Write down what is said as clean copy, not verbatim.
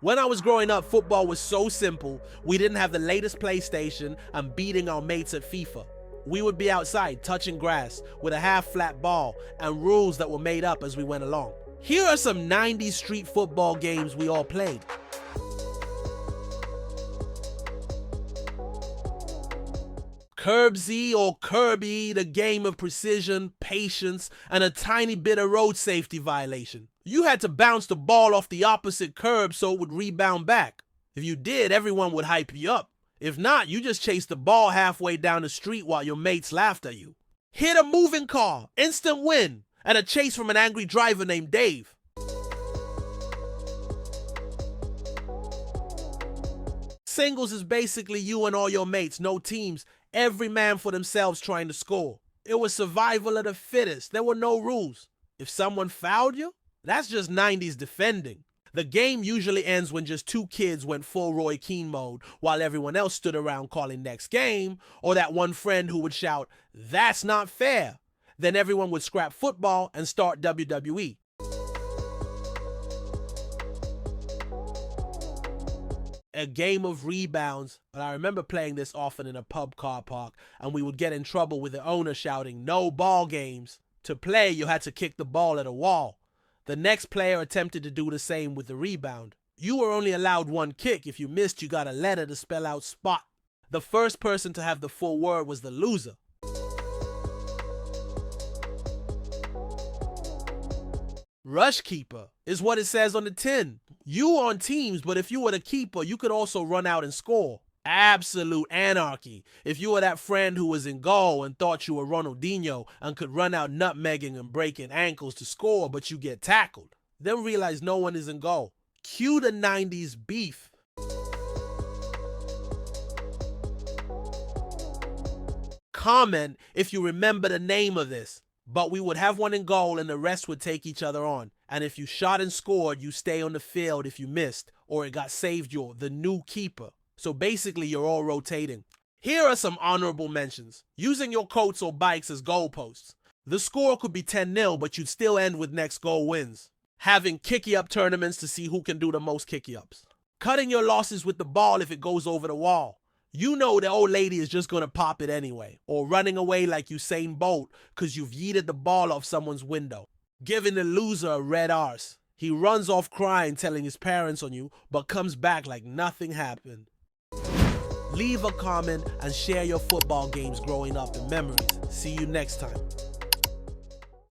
When I was growing up, football was so simple. We didn't have the latest PlayStation and beating our mates at FIFA. We would be outside touching grass with a half-flat ball and rules that were made up as we went along. Here are some 90s street football games we all played. Curbsy or Kirby, the game of precision, patience, and a tiny bit of road safety violation. You had to bounce the ball off the opposite curb so it would rebound back. If you did, everyone would hype you up. If not, you just chased the ball halfway down the street while your mates laughed at you. Hit a moving car, instant win, and a chase from an angry driver named Dave. Singles is basically you and all your mates, no teams, every man for themselves trying to score. It was survival of the fittest. There were no rules. If someone fouled you, that's just 90s defending. The game usually ends when just two kids went full Roy Keane mode while everyone else stood around calling next game, or that one friend who would shout, "That's not fair." Then everyone would scrap football and start WWE. A game of rebounds, and I remember playing this often in a pub car park, and we would get in trouble with the owner shouting, "No ball games." To play, you had to kick the ball at a wall. The next player attempted to do the same with the rebound. You were only allowed one kick. If you missed, you got a letter to spell out spot. The first person to have the full word was the loser. Rush keeper is what it says on the tin. You were on teams, but if you were the keeper, you could also run out and score. Absolute anarchy. If you were that friend who was in goal and thought you were Ronaldinho and could run out nutmegging and breaking ankles to score, but you get tackled, then realize no one is in goal. Cue the 90s beef. Comment if you remember the name of this. But we would have one in goal and the rest would take each other on. And if you shot and scored, you stay on the field if you missed, or it got saved, you're the new keeper. So basically, you're all rotating. Here are some honorable mentions. Using your coats or bikes as goalposts. The score could be 10-0, but you'd still end with next goal wins. Having kicky-up tournaments to see who can do the most kicky-ups. Cutting your losses with the ball if it goes over the wall. You know the old lady is just going to pop it anyway. Or running away like Usain Bolt because you've yeeted the ball off someone's window. Giving the loser a red arse. He runs off crying, telling his parents on you, but comes back like nothing happened. Leave a comment and share your football games growing up and memories. See you next time.